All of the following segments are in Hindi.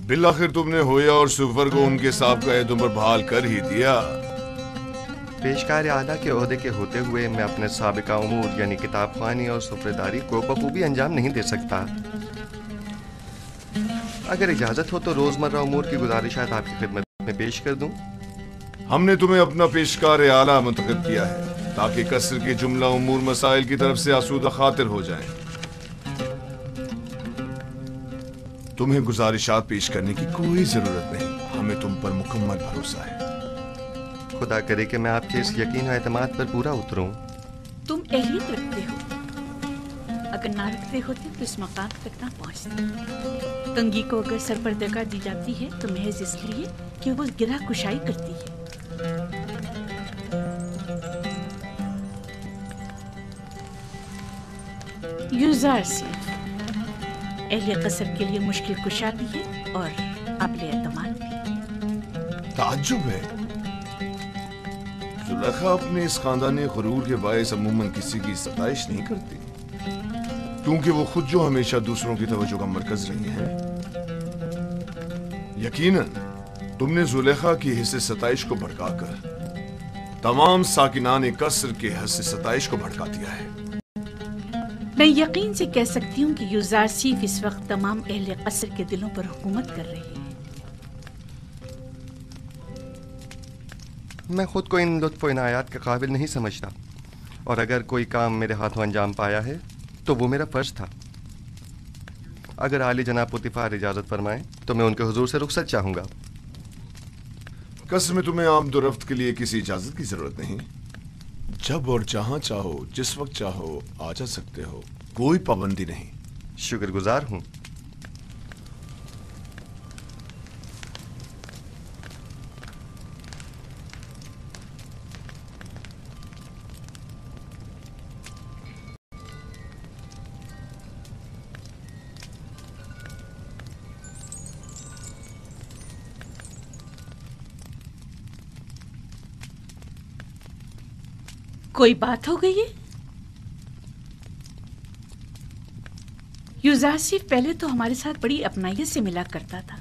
बिल आखिर तुमने होया और सुफर को उनके साहब का उम्र बहाल कर ही दिया। पेशकार आला के ओहदे के होते हुए मैं अपने साबिका उमूर यानी किताब ख़वानी और सुफरेदारी को बखूबी अंजाम नहीं दे सकता। अगर इजाज़त हो तो रोज़मर्रा उमूर की गुजारिशात आपकी खिदमत में पेश कर दूं। हमने तुम्हें अपना पेशकार आला मुंतखब किया है ताकि कसर के जुमला उमूर मसाइल की तरफ से आसूदा खातिर हो जाएं। तुम्हें गुजारिशात पेश करने की कोई जरूरत नहीं, हमें तुम पर मुकम्मल भरोसा है। खुदा करे कि मैं आपके इस यकीन और एतमाद पर पूरा उतरूं। तुम अहलियत रखते हो, अगर ना रखते होते तो इस मकाम तक ना पहुंचते। कंगी को अगर सरपर्दगा दी जाती है तो महज इसलिए कि वो गिरा कुशाई करती है। यूज़ार सिर्फ अहले कसर के लिए मुश्किल कुशा भी है और काबिल एतमाद भी। ताज्जुब है, जुलेखा अपने इस खानदानी गुरूर के बायस अमूमन किसी की सताइश नहीं करती, क्योंकि वो खुद जो हमेशा दूसरों की तवज्जो का मरकज रही हैं। यकीनन तुमने जुलेखा की हिस्से सताइश को भड़काकर तमाम साकिनान कसर के हिस्से सताइश को भड़का दिया है। मैं यकीन से कह सकती हूँ कि यूज़ार सिर्फ इस वक्त तमाम अहले कसर के दिलों पर हुकूमत कर रही है। मैं खुद को इन लुत्फ़ व इनायात के काबिल नहीं समझता, और अगर कोई काम मेरे हाथों अंजाम पाया है तो वो मेरा फ़र्ज़ था। अगर आली जनाब पुतिफ़ार इजाज़त फरमाएं तो मैं उनके हुजूर से रुखसत चाहूँगा। कसर में तुम्हें आमदोरफ्त के लिए किसी इजाज़त की ज़रूरत नहीं। जब और जहां चाहो जिस वक्त चाहो आ जा सकते हो, कोई पाबंदी नहीं। शुक्रगुजार हूँ। कोई बात हो गई है? यूज़ार सिर्फ पहले तो हमारे साथ बड़ी अपनाइयत से मिला करता था,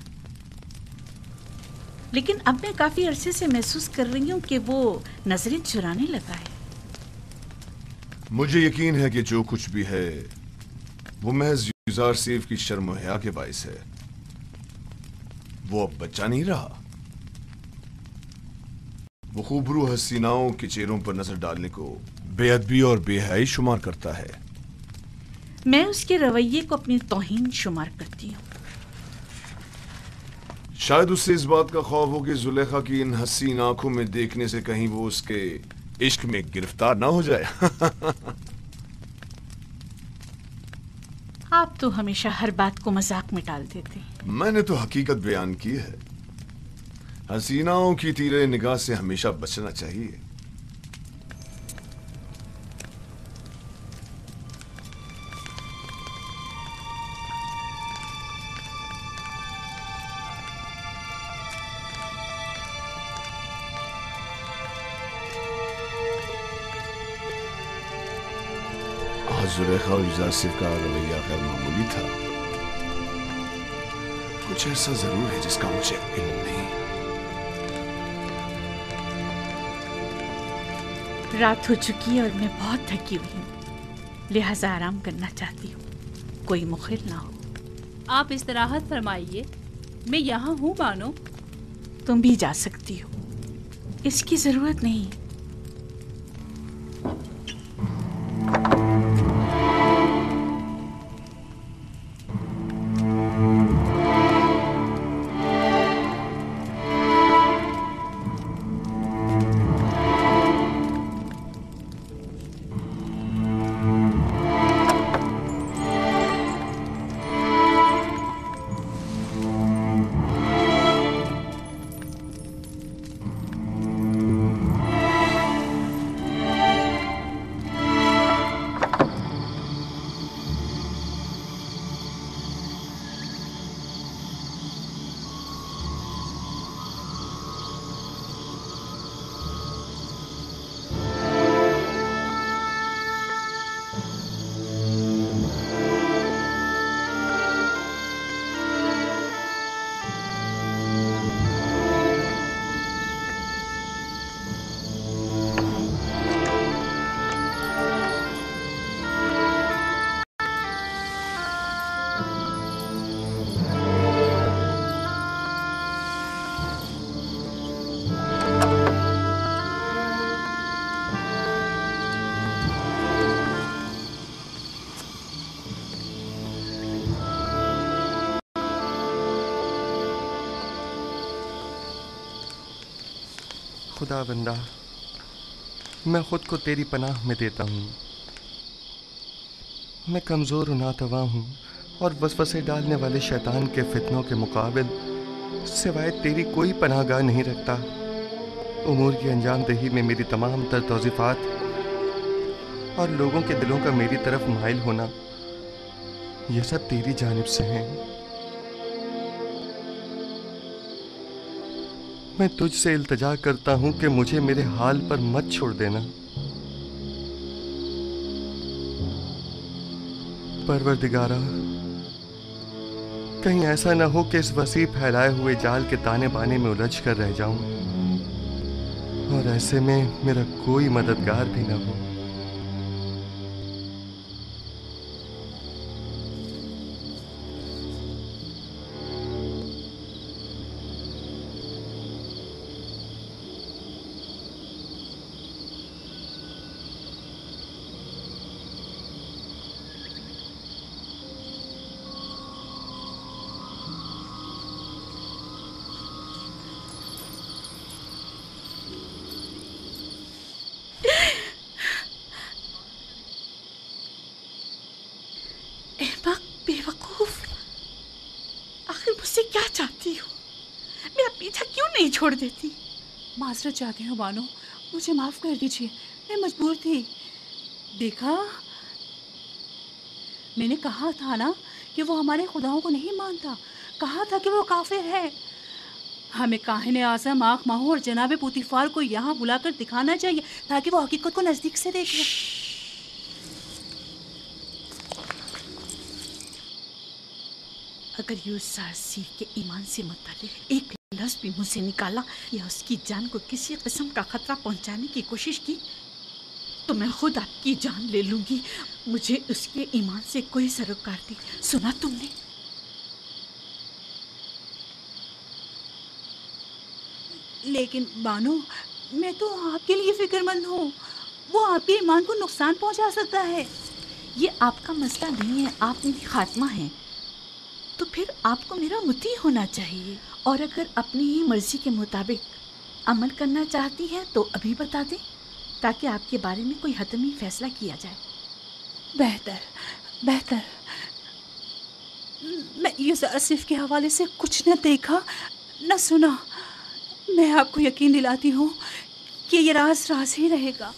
लेकिन अब मैं काफी अरसे से महसूस कर रही हूँ कि वो नजरें चुराने लगा है। मुझे यकीन है कि जो कुछ भी है वो महज यूज़ार सिर्फ की शर्म हया के बायस है। वो अब बच्चा नहीं रहा। वो खूबरू हसीनाओं के चेहरों पर नजर डालने को बेअदबी और बेहयाई शुमार करता है। मैं उसके रवैये को अपनी तौहीन शुमार करती हूँ। शायद उससे इस बात का खौफ हो कि जुलेखा की इन हसीन आंखों में देखने से कहीं वो उसके इश्क में गिरफ्तार ना हो जाए। आप तो हमेशा हर बात को मजाक में टाल देते हैं। मैंने तो हकीकत बयान की है। हसीनाओं की तीरे निगाह से हमेशा बचना चाहिए। आज जुलेखा और यूज़ार सिर्फ का रवैया गैर मामूली था। कुछ ऐसा जरूर है जिसका मुझे इल्म नहीं। रात हो चुकी है और मैं बहुत थकी हुई हूँ, लिहाजा आराम करना चाहती हूँ। कोई मुखिल ना हो। आप इस्तराहत फरमाइए, मैं यहाँ हूँ बानो। तुम भी जा सकती हो, इसकी जरूरत नहीं। खुदा बंदा, मैं खुद को तेरी पनाह में देता हूँ। मैं कमज़ोर नातवा हूँ और वसवसे डालने वाले शैतान के फितनों के मुकाबिल सिवाय तेरी कोई पनाहगाह नहीं रखता। उमूर की अंजाम दही में मेरी तमाम तर तौज़ीफ़ात और लोगों के दिलों का मेरी तरफ माइल होना, यह सब तेरी जानिब से हैं। मैं तुझसे इल्तिजा करता हूँ कि मुझे मेरे हाल पर मत छोड़ देना। परवरदिगारा, कहीं ऐसा न हो कि इस वसी फैलाए हुए जाल के ताने बाने में उलझ कर रह जाऊं और ऐसे में मेरा कोई मददगार भी न हो। अहमक, बेवकूफ, आखिर मुझसे क्या चाहती हो? मेरा पीछा क्यों नहीं छोड़ देती? माजरत चाहती हूँ बानो, मुझे माफ़ कर दीजिए, मैं मजबूर थी। देखा, मैंने कहा था ना कि वो हमारे खुदाओं को नहीं मानता, कहा था कि वो काफिर है। हमें काहिने आज़म आँख माहू और जनाब पुतिफार को यहाँ बुलाकर दिखाना चाहिए ताकि वो हकीकत को नज़दीक से देखे। अगर यूसुफ सीख के ईमान से मुतालिक एक लफ्ज़ भी मुँह से निकाला या उसकी जान को किसी किस्म का खतरा पहुंचाने की कोशिश की तो मैं खुद आपकी जान ले लूंगी। मुझे उसके ईमान से कोई सरोकार नहीं। सुना तुमने? लेकिन बानो, मैं तो आपके लिए फिक्रमंद हूँ, वो आपके ईमान को नुकसान पहुंचा सकता है। ये आपका मसला नहीं है, आप मेरी खात्मा हैं, तो फिर आपको मेरा मुती होना चाहिए। और अगर अपनी ही मर्जी के मुताबिक अमल करना चाहती हैं तो अभी बता दें ताकि आपके बारे में कोई हतमी फैसला किया जाए। बेहतर बेहतर। मैं यूसुफ के हवाले से कुछ न देखा न सुना। मैं आपको यकीन दिलाती हूँ कि ये राज राज ही रहेगा।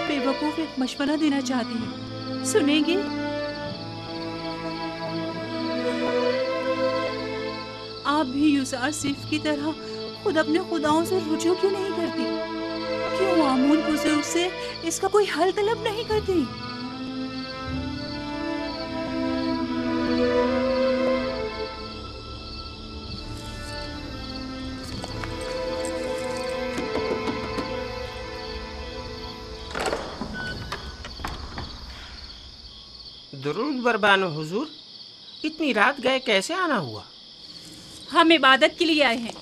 बेवकूफ एक मशवरा देना चाहती है, सुनेंगे? आप भी यूसुफ की तरह खुद अपने खुदाओं से रुजू क्यों नहीं करती? क्यों आमून बुजुर्ग से इसका कोई हल तलब नहीं करती? दुरूद बरबानो हुजूर, इतनी रात गए कैसे आना हुआ? हम इबादत के लिए आए हैं।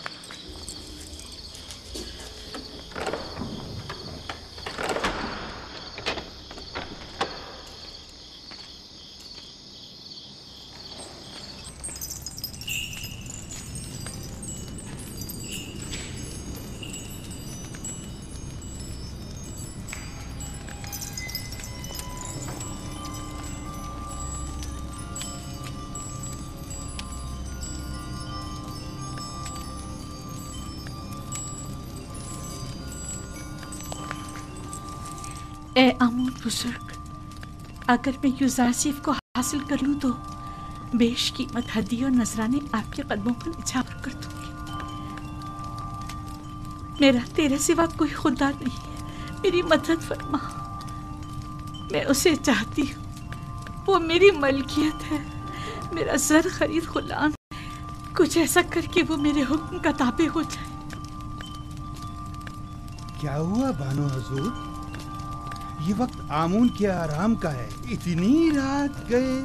ए आमून बुजुर्ग, अगर मैं यूजारसिफ को हासिल कर लूं तो बेशकीमत हदिया और नजराने आपके कदमों पर निछावर कर दूंगी। मेरा तेरे सिवा कोई खुदा नहीं है, मेरी मदद फरमा। मैं उसे चाहती हूँ, वो मेरी मलकियत है, मेरा जर खरीद गुलाम है। कुछ ऐसा करके वो मेरे हुक्म का ताबे हो जाए। क्या हुआ बानो हजूर? ये वक्त आमून के आराम का है, इतनी रात गए।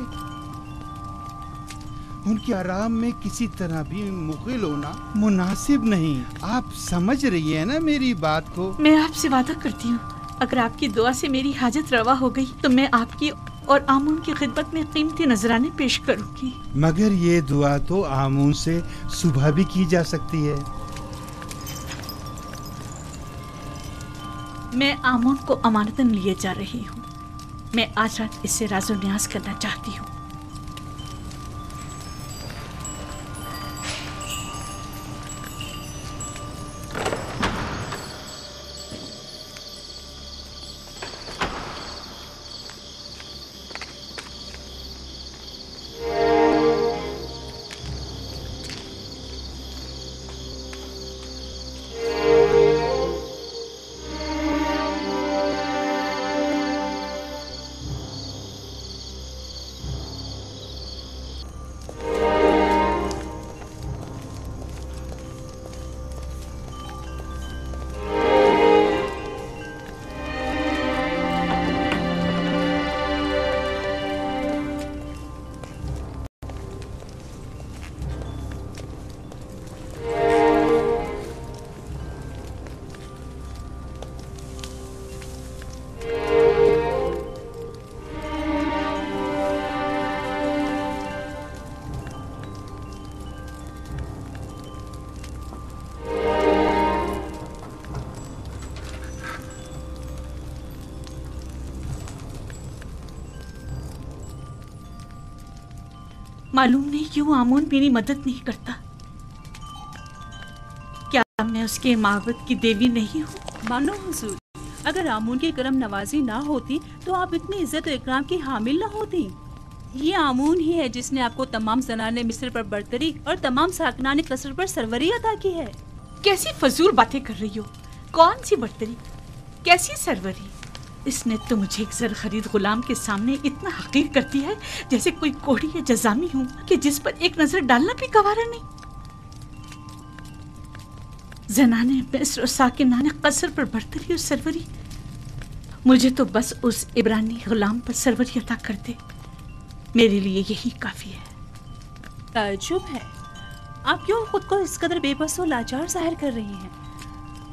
उनके आराम में किसी तरह भी मुखिल होना मुनासिब नहीं। आप समझ रही है ना मेरी बात को? मैं आपसे वादा करती हूँ, अगर आपकी दुआ से मेरी हाजत रवा हो गई तो मैं आपकी और आमून की खिदमत में कीमती नजराने पेश करूंगी। मगर ये दुआ तो आमून से सुबह भी की जा सकती है। मैं आमून को अमानतन लिए जा रही हूँ। मैं आज रात इससे राज़ो न्याज करना चाहती हूँ। मालूम नहीं क्यों आमून मेरी मदद नहीं करता। क्या मैं उसके माबद की देवी नहीं हूँ? मानो हुजूर, अगर आमून की करम नवाजी ना होती तो आप इतनी इज्जत और इकराम की हामिल ना होती। ये आमून ही है जिसने आपको तमाम जनाने मिस्र पर बरतरी और तमाम साकनाने कसर पर सरवरी अता की है। कैसी फजूल बातें कर रही हो? कौन सी बरतरी, कैसी सरवरी? इसने तो मुझे एक जर खरीद गुलाम के सामने इतना हकीर कर दिया है जैसे कोई कोढ़ी या जजामी हूँ कि जिस पर एक नजर डालना भी गवारा नहीं। जनाने मिस्र और साकिनाने कसर पर बरतरी और सरवरी, मुझे तो बस उस इब्रानी गुलाम पर सरवरी अता कर दे, मेरे लिए यही काफी है। ताज्जुब है, आप क्यों खुद को इस कदर बेबस और लाचार जाहिर कर रही हैं?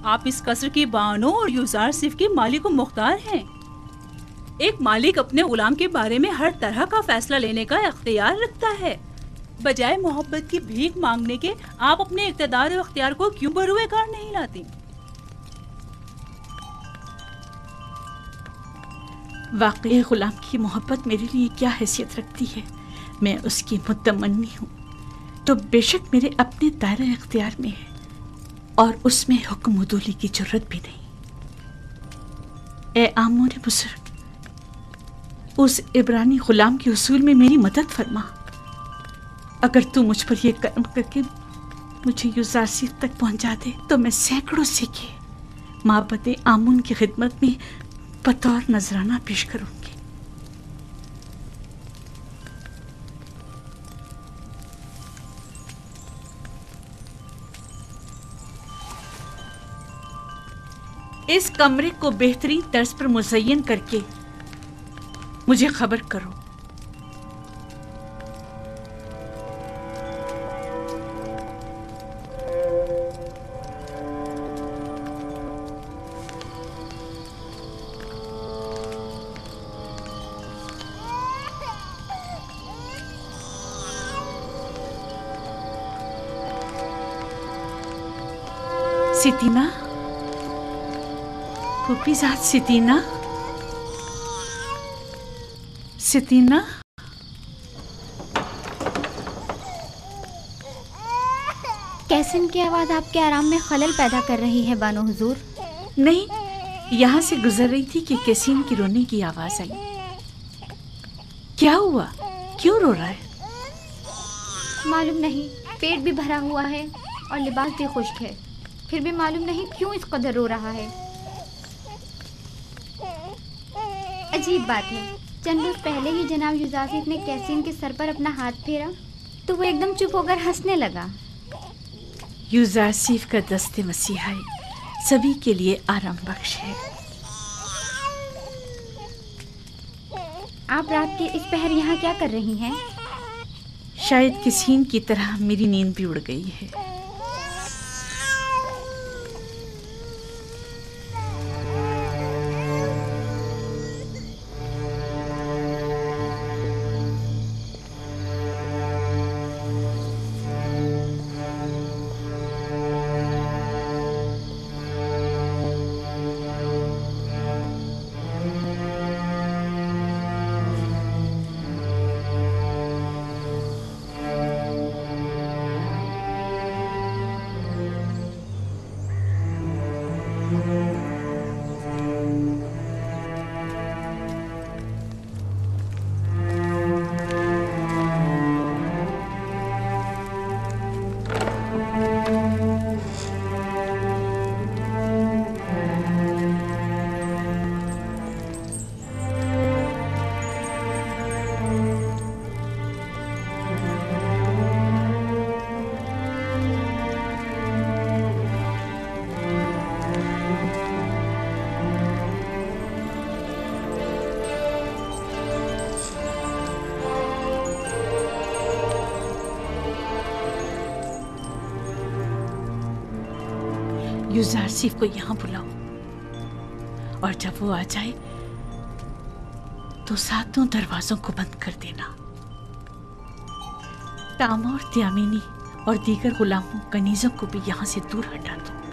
आप इस कसर की बानो और यूजार सिर्फ के मालिक व मुख्तार हैं। एक मालिक अपने गुलाम के बारे में हर तरह का फैसला लेने का इख्तियार रखता है। बजाय मोहब्बत की भीख मांगने के आप अपने इख्तियार और इख्तियार को क्यों बरूए कार नहीं लाती? वाकई गुलाम की मोहब्बत मेरे लिए क्या हैसियत रखती है? मैं उसकी मुतमन्नी हूँ तो बेशक मेरे अपने दायरे इख्तियार में है और उसमें हुक्म उदूली की जरूरत भी नहीं। ए आमून बुजुर्ग, उस इब्रानी गुलाम के उसूल में मेरी मदद फरमा। अगर तू मुझ पर यह कर्म करके मुझे यूजारसिफ तक पहुंचा दे तो मैं सैकड़ों सिक्के माबद आमून की खिदमत में बतौर नजराना पेश करूंगी। इस कमरे को बेहतरीन तर्ज पर मुज़य्यन करके मुझे खबर करो। सितीना, फूफीजाद सितीना, सितीना, कैसन की आवाज़ आपके आराम में खलल पैदा कर रही है बानो हुजूर? नहीं, यहाँ से गुजर रही थी कि कैसीन की रोने की आवाज आई। क्या हुआ, क्यों रो रहा है? मालूम नहीं, पेट भी भरा हुआ है और लिबास भी खुश्क है, फिर भी मालूम नहीं क्यों इस कदर रो रहा है। अजीब बात है, चंद रोज पहले ही जनाब युजासिफ ने कैसीन के सर पर अपना हाथ फेरा तो वो एकदम चुप होकर हंसने लगा। युजासिफ का दस्ते मसीहाई सभी के लिए आराम बख्श है। आप रात के इस पहर यहाँ क्या कर रही हैं? शायद किसीन की तरह मेरी नींद भी उड़ गई है। युजासिफ को यहाँ बुलाओ और जब वो आ जाए तो सातों दरवाजों को बंद कर देना। तामोर, त्यामिनी और दीगर गुलामों कनीजों को भी यहाँ से दूर हटा दो।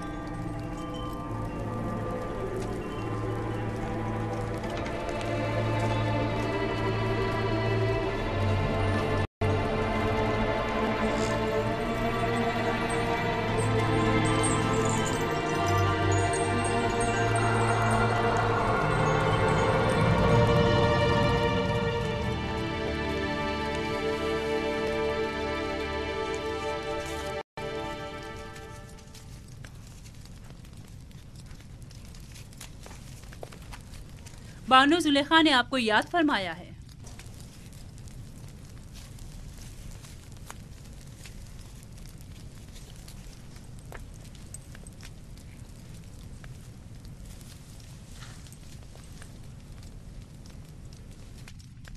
बानो जुलेखा ने आपको याद फरमाया है।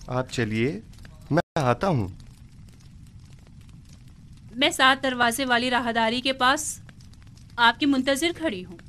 आप चलिए, मैं आता हूँ। मैं 7 दरवाजे वाली राहदारी के पास आपकी मुंतजिर खड़ी हूँ।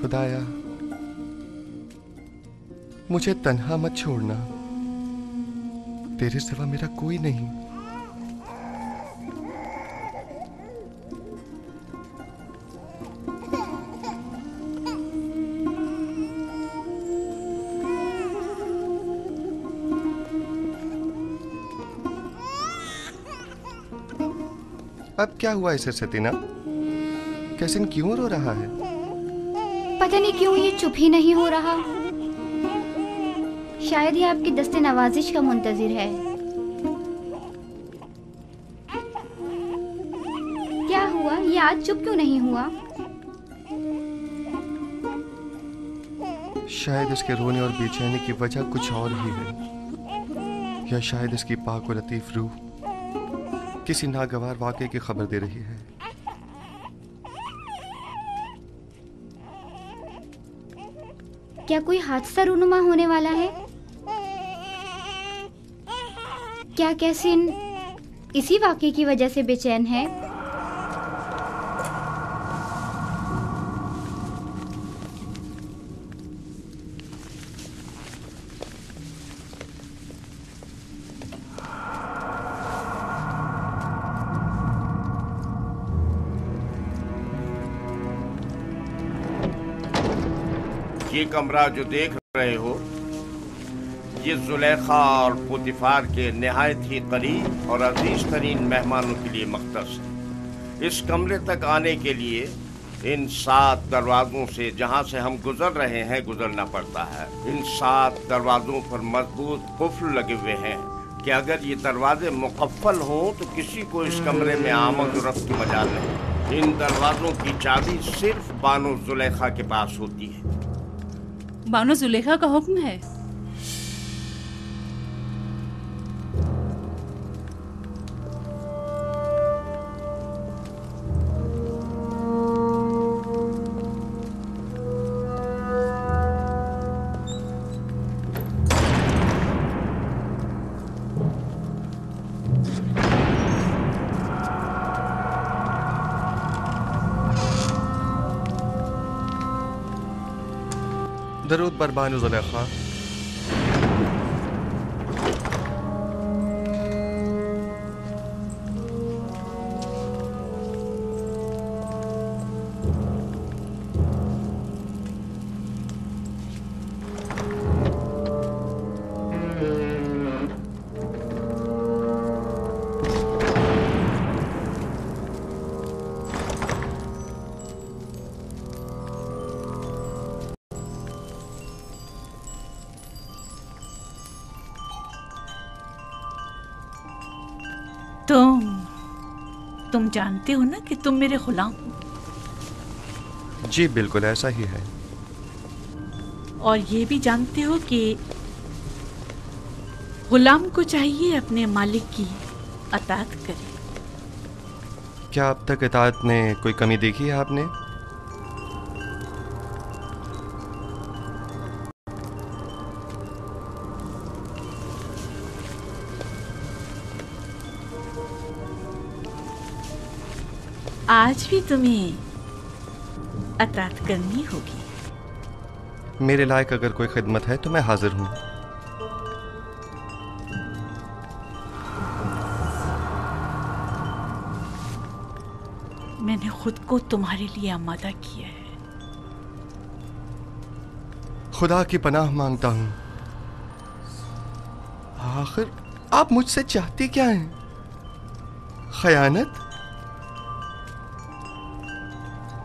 खुदाया, मुझे तन्हा मत छोड़ना, तेरे सिवा मेरा कोई नहीं। अब क्या हुआ इसे सतीना? कैसिन क्यों रो रहा है? पता नहीं क्यों ये चुप ही नहीं हो रहा। शायद ये आपकी दस्ते नवाजिश का मुंतजिर है। क्या हुआ, ये आज चुप क्यों नहीं हुआ? शायद इसके रोने और बेचैनी की वजह कुछ और ही है, या शायद इसकी पाक और लतीफ रूह किसी नागवार वाक़े की खबर दे रही है। क्या कोई हादसा रूनुमा होने वाला है? क्या कैसिन इसी वाक़े की वजह से बेचैन है? ये कमरा जो देख रहे हो, ये जुलेखा और पुतिफार के निहायत ही करीब और अजीज तरीन मेहमानों के लिए मख्तस है। इस कमरे तक आने के लिए इन 7 दरवाजों से, जहां से हम गुजर रहे हैं, गुजरना पड़ता है। इन 7 दरवाजों पर मजबूत कुफ्ल लगे हुए हैं कि अगर ये दरवाजे मुकफ्फल हों तो किसी को इस कमरे में आमद और रफ्त की मजाल नहीं। इन दरवाजों की चाबी सिर्फ बानो जुलेखा के पास होती है। बानो जुलेखा का हुक्म है। दरूद बर बानो जुलेखा। तुम जानते हो ना कि तुम मेरे गुलाम हो। जी बिल्कुल ऐसा ही है। और ये भी जानते हो कि गुलाम को चाहिए अपने मालिक की अताअत करे। क्या अब तक इताअत में कोई कमी देखी है आपने? आज भी तुम्हें अताअत करनी होगी। मेरे लायक अगर कोई खिदमत है तो मैं हाजिर हूं। मैंने खुद को तुम्हारे लिए आमादा किया है। खुदा की पनाह मांगता हूं। आखिर आप मुझसे चाहती क्या हैं? खयानत?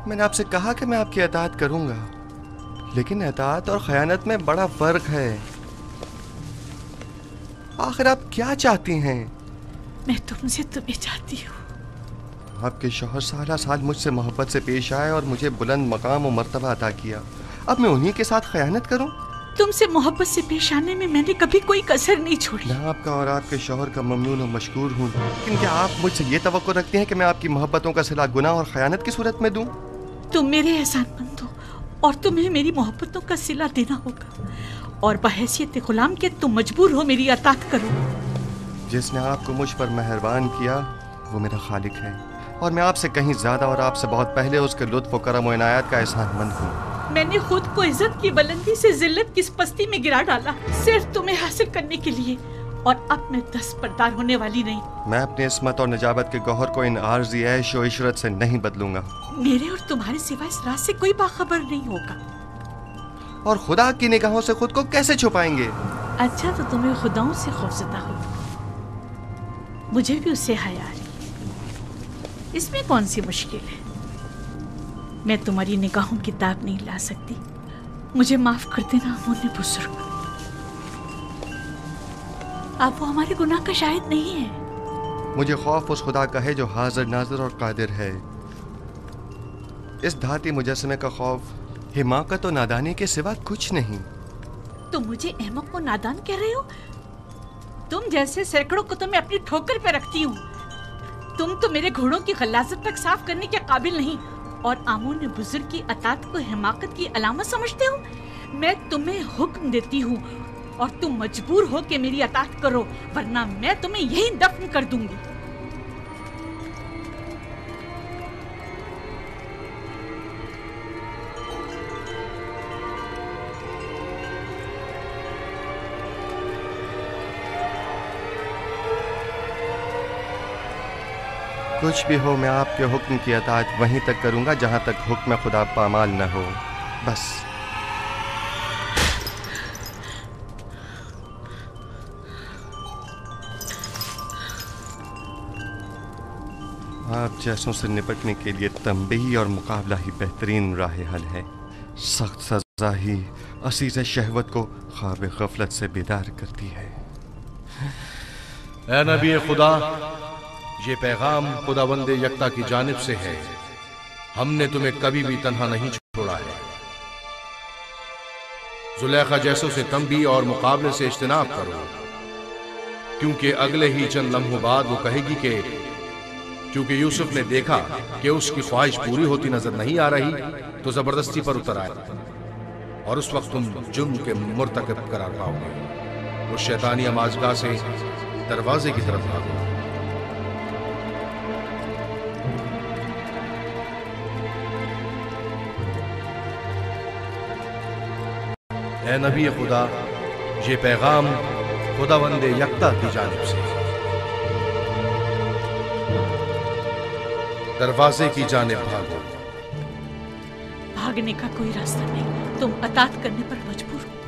मैंने आपसे कहा कि मैं आपकी अताअत करूंगा, लेकिन अताअत और खयानत में बड़ा फर्क है। आखिर आप क्या चाहती हैं? मैं तुमसे तुम्हें चाहती हूँ। आपके शौहर साला साल मुझसे मोहब्बत से पेश आए और मुझे बुलंद मकाम और मर्तबा अता किया। अब मैं उन्हीं के साथ खयानत करूं? तुमसे मोहब्बत से पेश आने में मैंने कभी कोई कसर नहीं छोड़ी। मैं आपका और आपके शौहर का ममनून और मशकूर हूँ, लेकिन क्या आप मुझसे ये तवक्को रखते हैं कि मैं आपकी मोहब्बतों का सिला गुनाह और खयानत की सूरत में दूं? तुम मेरे एहसानमंद हो और तुम्हें मेरी मोहब्बतों का सिला देना होगा, और बहैसियत गुलाम के तुम मजबूर हो मेरी अताअत करो। जिसने आपको मुझ पर मेहरबान किया वो मेरा खालिक है, और मैं आपसे कहीं ज्यादा और आपसे बहुत पहले उसके लुत्फ और करम और इनायत का एहसानमंद हूँ। मैंने खुद को इज्जत की बुलंदी से जिल्लत की पस्ती में गिरा डाला सिर्फ तुम्हें हासिल करने के लिए, और अब मैं दस्तबरदार होने वाली नहीं। मैं अपनी इस्मत और निजाबत के गौहर को इन आर्जी ऐश और इशरत से नहीं बदलूंगा। मेरे और तुम्हारे सिवा इस राज से कोई बाखबर नहीं होगा। और खुदा की निगाहों से खुद को कैसे छुपाएंगे? अच्छा तो तुम्हें खुदाओं से खौफजदा हो, मुझे भी उससे हया आ रही। इसमें कौन सी मुश्किल है? मैं तुम्हारी निगाहों की ताब नहीं ला सकती। मुझे माफ कर देना अमूने बुजुर्ग। आप वो हमारे गुनाह का शाहिद नहीं है। मुझे खौफ उस खुदा का है जो हाजिर नाजिर और कादिर है। इस धाती मुजस्समे का खौफ हिमाकत और नादानी के सिवा कुछ नहीं। तुम मुझे अहमक को नादान कह रहे हो? तुम जैसे सैकड़ों को तो मैं अपनी ठोकर पे रखती हूँ। तुम तो मेरे घोड़ों की गलाजत तक साफ करने के काबिल नहीं, और आमून बुजुर्ग की अताअत को हिमाकत की अलामत समझते हो। मैं तुम्हें हुक्म देती हूँ और तुम मजबूर हो कि मेरी अताअत करो, वरना मैं तुम्हें यहीं दफन कर दूंगी। कुछ भी हो, मैं आपके हुक्म की अताअत वहीं तक करूंगा जहां तक हुक्म खुदा पामाल न हो, बस। आप जैसों से निपटने के लिए तंबीही और मुकाबला ही बेहतरीन राह हल है। सख्त सजा ही असीज़ शहवत को ख्वाब गफलत से बेदार करती है। ऐ नबी खुदा, ये पैगाम खुदावंद यकता की जानिब से है। हमने तुम्हें कभी भी तन्हा नहीं छोड़ा है। जुलेखा जैसों से तंबी और मुकाबले से इज्तनाब करो, क्योंकि अगले ही चंद लम्हों बाद वो कहेगी कि क्योंकि यूसुफ ने देखा कि उसकी ख्वाहिश पूरी होती नजर नहीं आ रही, तो जबरदस्ती पर उतर आए और उस वक्त तुम जुर्म के मुर्तकब करार पाओगे। उस शैतानी अमाजगाह से दरवाजे की तरफ भागो। ऐ नबी खुदा, ये पैगाम खुदावंद यकता की जानिब से है। दरवाजे की जानिब भागो। भागने का कोई रास्ता नहीं, तुम अतात करने पर मजबूर हो।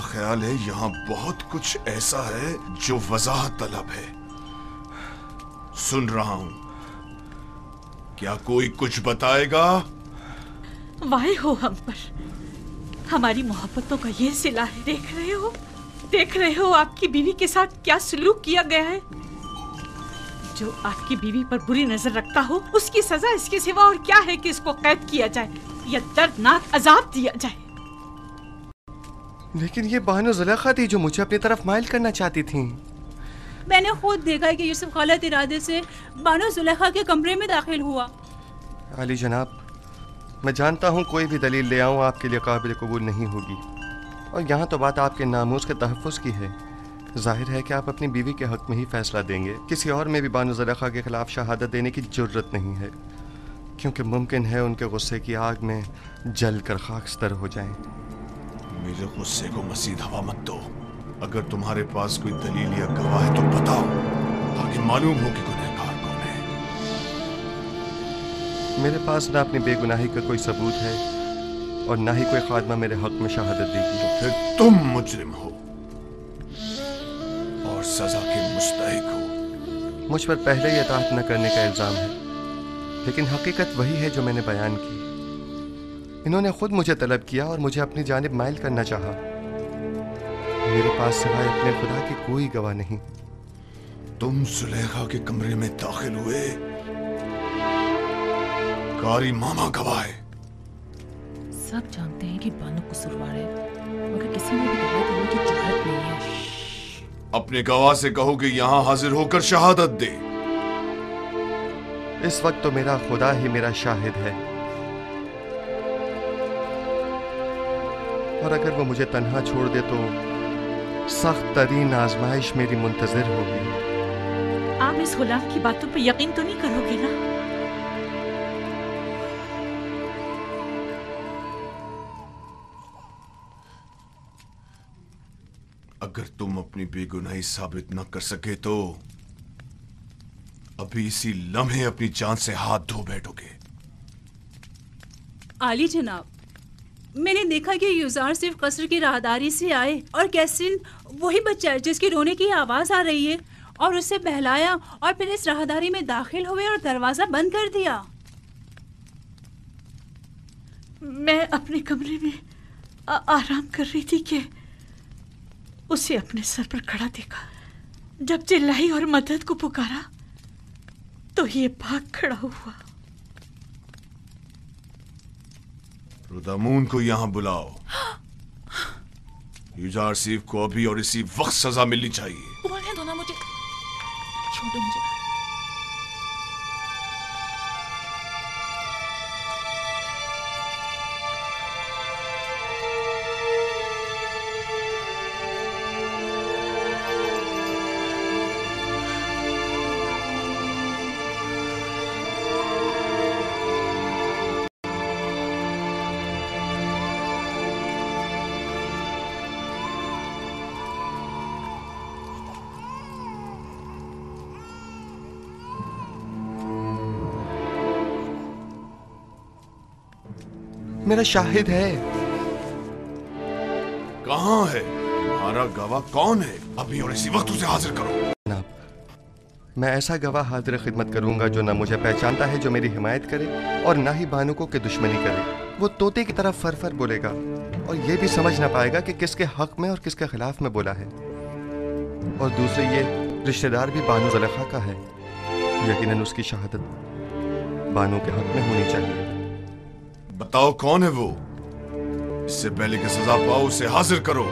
ख्याल है यहाँ बहुत कुछ ऐसा है जो वजाहत तलब है। सुन रहा हूं, क्या कोई कुछ बताएगा? वाहे हो हम पर, हमारी मोहब्बतों का ये सिला है। देख रहे हो आपकी बीवी के साथ क्या सलूक किया गया है। जो आपकी बीवी पर बुरी नजर रखता हो, उसकी सजा इसके सिवा और क्या है कि इसको कैद किया जाए या दर्दनाक अजाब दिया जाए। लेकिन ये बानो जुलेखा थी जो मुझे अपनी तरफ माइल करना चाहती थी। मैंने खुद देखा है कि यूसुफ गलत इरादे से बानो जुलेखा के कमरे में दाखिल हुआ। अली जनाब, मैं जानता हूँ कोई भी दलील ले आऊँ आपके लिए काबिल कबूल नहीं होगी, और यहाँ तो बात आपके नामूस के तहफ़्फ़ुज़ की है। जाहिर है कि आप अपनी बीवी के हक़ में ही फैसला देंगे। किसी और में भी बानो जुलेखा के खिलाफ शहादत देने की ज़रूरत नहीं है, क्योंकि मुमकिन है उनके गुस्से की आग में जल कर खाकस्तर हो जाएं। मेरे गुस्से को मज़ीद हवा मत दो। अगर तुम्हारे पास कोई दलील या गवाह है तो बताओ, ताकि मालूम हो कि गुनहगार कौन है। मेरे पास ना अपनी बेगुनाही का कोई सबूत है और ना ही कोई खादमा मेरे हक में शहादत देगी। तो फिर तुम मुजरिम हो और सजा के मुस्तहिक हो। मुझ पर पहले ही इताअत न करने का इल्ज़ाम है, लेकिन हकीकत वही है जो मैंने बयान की। इन्होंने खुद मुझे तलब किया और मुझे अपनी जानिब माइल करना चाहा। मेरे पास सिवाय अपने खुदा की कोई गवाह नहीं। तुम जुलेखा के कमरे में दाखिल हुए, कारी मामा गवाह है। सब जानते हैं कि बानो कसूरवार है, मगर किसी ने भी गवाह देने की जुर्रत नहीं है। अपने गवाह से कहो कि यहाँ हाजिर होकर शहादत दे। इस वक्त तो मेरा खुदा ही मेरा शाहिद है और अगर वो मुझे तन्हा छोड़ दे तो सख्त तरीन आजमाइश मेरी मुंतजर होगी। आप इस गुलाम की बातों पर यकीन तो नहीं करोगे ना? अगर तुम अपनी बेगुनाही साबित न कर सके तो अभी इसी लम्हे अपनी जान से हाथ धो बैठोगे। आली जनाब, मैंने देखा कि युजार सिर्फ कसर की राहदारी से आए और कैसिन वही बच्चा है जिसकी रोने की आवाज आ रही है, और उसे बहलाया और फिर इस राहदारी में दाखिल हुए और दरवाजा बंद कर दिया। मैं अपने कमरे में आराम कर रही थी कि उसे अपने सर पर खड़ा देखा। जब चिल्लाई और मदद को पुकारा तो ये भाग खड़ा हुआ। रुदामून को यहां बुलाओ। युजार सीफ को अभी और इसी वक्त सजा मिलनी चाहिए। बोलने दो ना मुझे, छोड़ो मुझे। मेरा शाहिद है। कहां है तुम्हारा गवाह? कौन है? अभी और इसी वक्त उसे हाजिर करो। जनाब, मैं ऐसा गवाह हाजिर खिदमत करूंगा जो न मुझे पहचानता है, जो मेरी हिमायत करे, और ना ही बानुको के दुश्मनी करे। वो तोते की तरह फर फर बोलेगा और ये भी समझ ना पाएगा कि किसके हक में और किसके खिलाफ में बोला है। और दूसरे ये रिश्तेदार भी बानो ज़ुलेखा का है। यकीनन उसकी शहादत बानो के हक में होनी चाहिए। बताओ कौन है वो? इससे पहले कि सजा पाओ उसे हाजिर करो।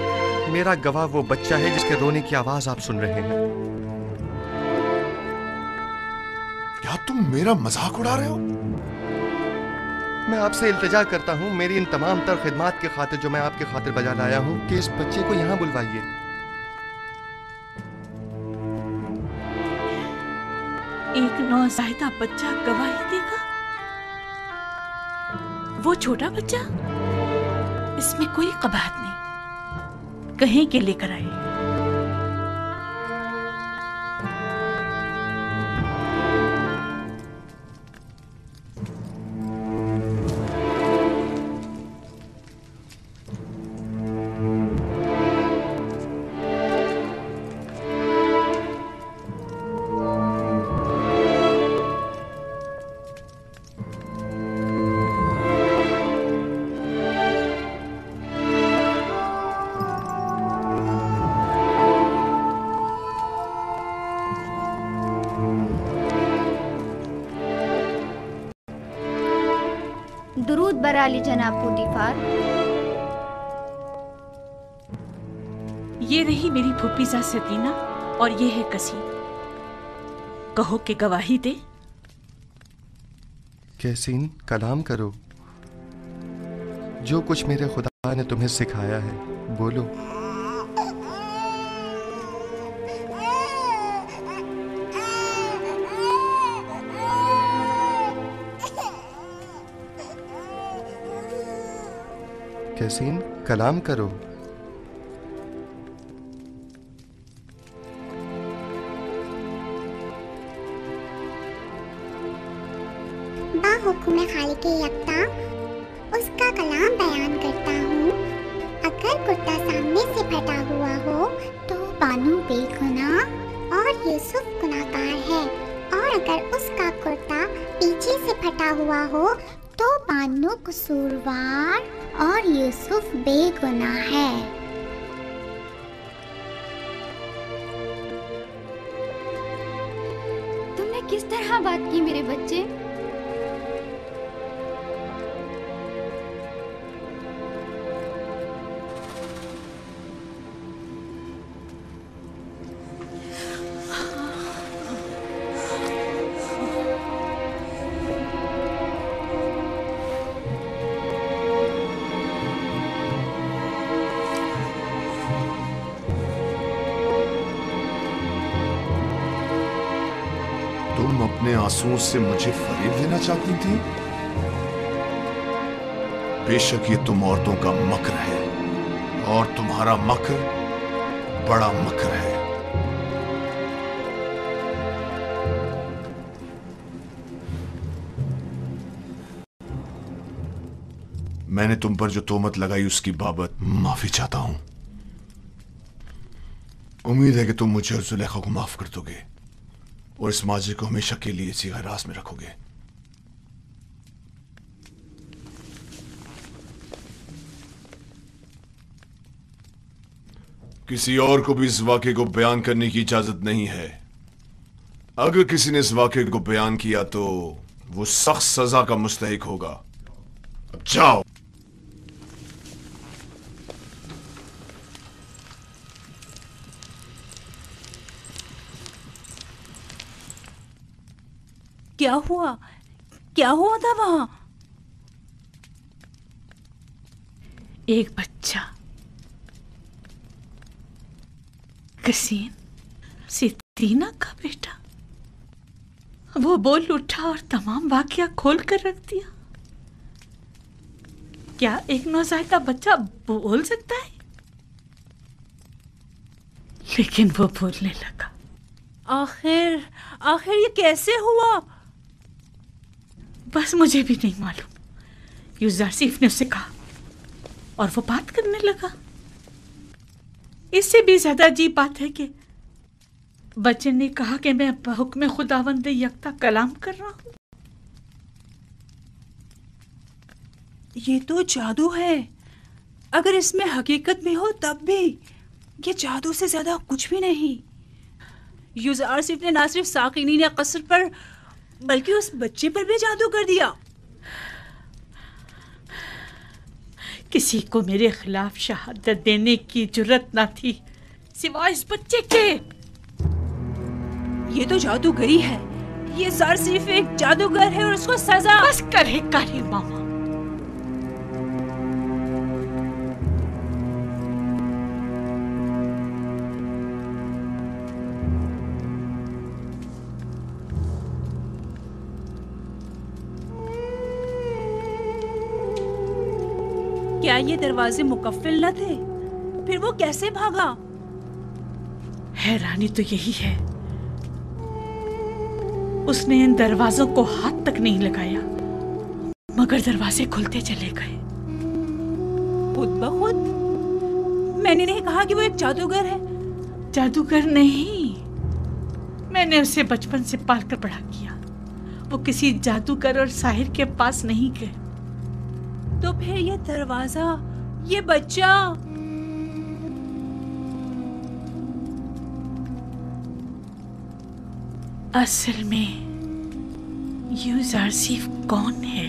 मेरा गवाह वो बच्चा है जिसके रोने की आवाज आप सुन रहे हैं। क्या तुम मेरा मजाक उड़ा रहे हो? मैं आपसे इल्तिजा करता हूँ, मेरी इन तमाम तर खिदमात की खातिर जो मैं आपके खातिर बजा लाया हूँ, कि इस बच्चे को यहाँ बुलवाइए। एक नौज़ायदा बच्चा गवाही देगा? वो छोटा बच्चा? इसमें कोई कबाहत नहीं, कहीं के लेकर आए। दुरूद बराली जनाब पुतीफार। ये रही मेरी फुफीजा सतीना और ये है कसीम। कहो कि गवाही दे। कैसीन, कलाम करो। जो कुछ मेरे खुदा ने तुम्हें सिखाया है बोलो। कैसीन, कलाम करो। बाहुकुम खालिक यकता उसका कलाम बयान करता हूँ। अगर कुर्ता सामने से फटा हुआ हो तो बानू बेगुनाह और यूसुफ गुनाहगार है, और अगर उसका कुर्ता पीछे से फटा हुआ हो तो बानू कसूरवार और यूसुफ बेगुनाह है। तुमने किस तरह बात की मेरे बच्चे? अपने आंसुओं से मुझे फरेब देना चाहती थी? बेशक ये तुम औरतों का मक्र है, और तुम्हारा मक्र बड़ा मक्र है। मैंने तुम पर जो तोहमत लगाई उसकी बाबत माफी चाहता हूं। उम्मीद है कि तुम मुझे और जुलेखा को माफ कर दोगे और इस माजी को हमेशा के लिए इसी हिरासत में रखोगे। किसी और को भी इस वाक़े को बयान करने की इजाजत नहीं है। अगर किसी ने इस वाक़े को बयान किया तो वो सख्त सजा का मुस्तहिक होगा। अब जाओ। क्या हुआ? क्या हुआ था वहां? एक बच्चा कसीम, सितीना का बेटा, वो बोल उठा और तमाम वाकया खोल कर रख दिया। क्या एक नौज़ायदा बच्चा बोल सकता है? लेकिन वो बोलने लगा। आखिर ये कैसे हुआ? बस मुझे भी नहीं मालूम। यूजारसीफ ने उसे कहा और वो बात करने लगा। इससे भी ज्यादा अजीब बात है कि बच्चे ने कहा कि मैं हुक्म खुदावंद यकता कलाम कर रहा हूं। ये तो जादू है। अगर इसमें हकीकत में हो तब भी ये जादू से ज्यादा कुछ भी नहीं। यूजारसीफ ने ना सिर्फ साकिनी ने कसर पर बल्कि उस बच्चे पर भी जादू कर दिया। किसी को मेरे खिलाफ शहादत देने की जुर्रत न थी सिवाय इस बच्चे के। ये तो जादूगरी है। ये ज़ारसीफ एक जादूगर है और उसको सजा। बस करे मामा। क्या ये दरवाजे मुकफ्फिल न थे? फिर वो कैसे भागा? हैरानी तो यही है, उसने इन दरवाजों को हाथ तक नहीं लगाया मगर दरवाजे खुलते चले गए खुद ब खुद। मैंने नहीं कहा कि वो एक जादूगर है। जादूगर नहीं, मैंने उसे बचपन से पालकर बड़ा किया। वो किसी जादूगर और साहिर के पास नहीं गए। तो फिर ये दरवाजा, ये बच्चा, असल में यूजारसीफ कौन है?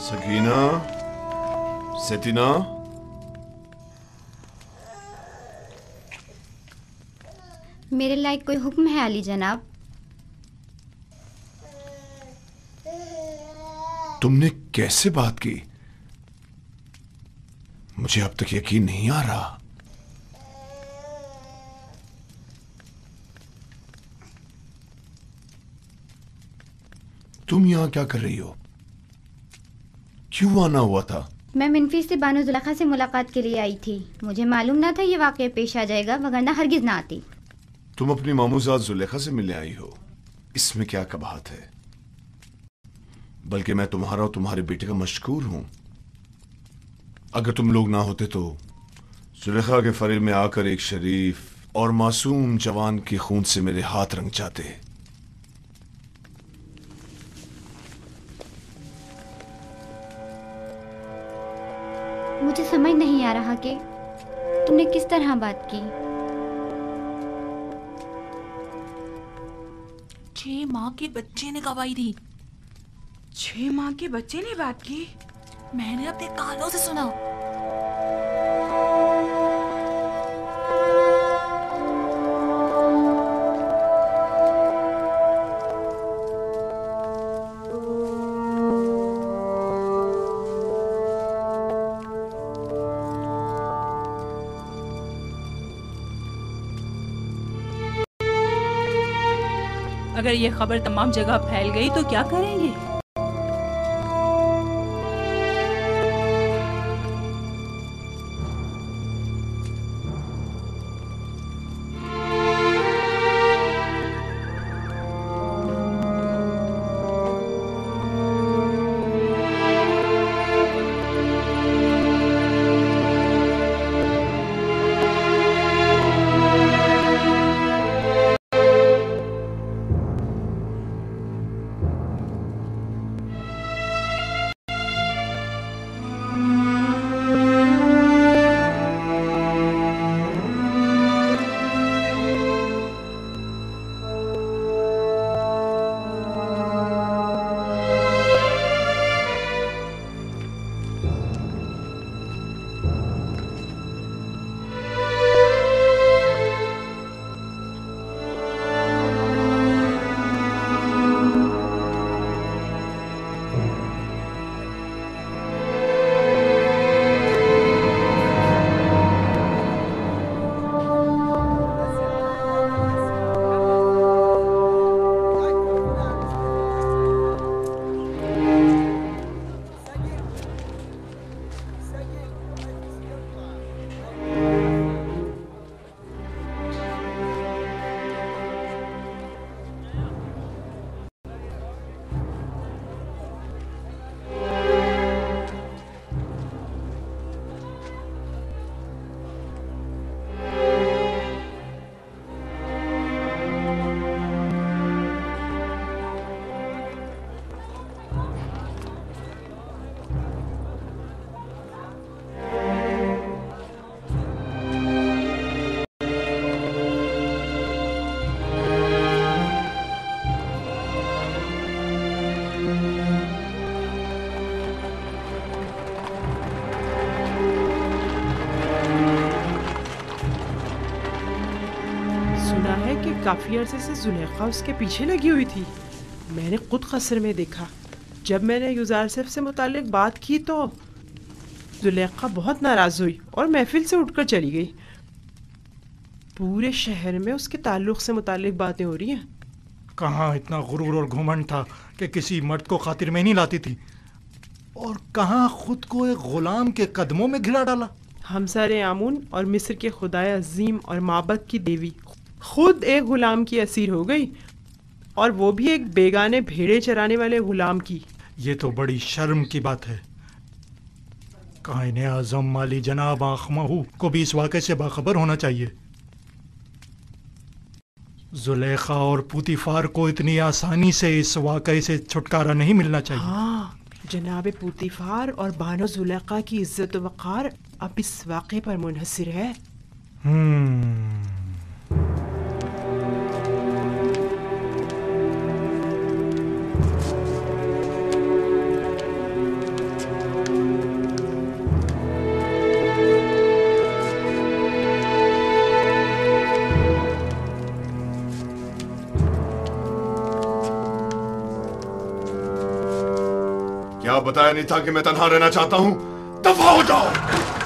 सकीना, सेतिना, मेरे लायक कोई हुक्म है अली जनाब? तुमने कैसे बात की? मुझे अब तक यकीन नहीं आ रहा। तुम यहां क्या कर रही हो? क्यों आना हुआ था? मैं मिनफी से बानो जुलेखा से मुलाकात के लिए आई थी। मुझे मालूम ना था ये वाकया पेश आ जाएगा, वगरना हरगिज ना आती। तुम अपनी मामूजात जुलेखा से मिलने आई हो, इसमें क्या कबाहत है? बल्कि मैं तुम्हारा और तुम्हारे बेटे का मशकूर हूं। अगर तुम लोग ना होते तो जुलेखा के फरेब में आकर एक शरीफ और मासूम जवान के खून से मेरे हाथ रंग जाते। मुझे समझ नहीं आ रहा कि तुमने किस तरह बात की। 6 माह के बच्चे ने गवाही दी। 6 माह के बच्चे ने बात की? मैंने अपने कानों से सुना। अगर ये खबर तमाम जगह फैल गई तो क्या करेंगे? काफी अरसे से जुलेखा उसके पीछे लगी हुई थी। मैंने खुद कसर में देखा। जब मैंने यूजारसिफ से मुतालिक बात की तो जुलेखा बहुत नाराज हुई और महफिल से उठकर चली गई। पूरे शहर में उसके ताल्लुक से मुतालिक बातें हो रही हैं। कहाँ इतना गुरूर और घुमंड था कि किसी मर्द को खातिर में नहीं लाती थी, और कहाँ खुद को एक गुलाम के कदमों में घिरा डाला। हमसारे आमून और मिस्र के खुदाए अजीम और माबद की देवी खुद एक गुलाम की असीर हो गई, और वो भी एक बेगाने भेड़े चराने वाले गुलाम की। ये तो बड़ी शर्म की बात है। कायने आज़म माली जनाब आखमहू को भी इस वाक़े से बाखबर होना चाहिए। जुलेखा और पुतीफार को इतनी आसानी से इस वाक़े से छुटकारा नहीं मिलना चाहिए। हाँ, जनाब पुतीफार और बानो जुलेखा की इज्जत व वक़ार अब इस वाक़े पर मुनहसिर है। क्या बताया नहीं था कि मैं तन्हा रहना चाहता हूं? दफा हो जाओ।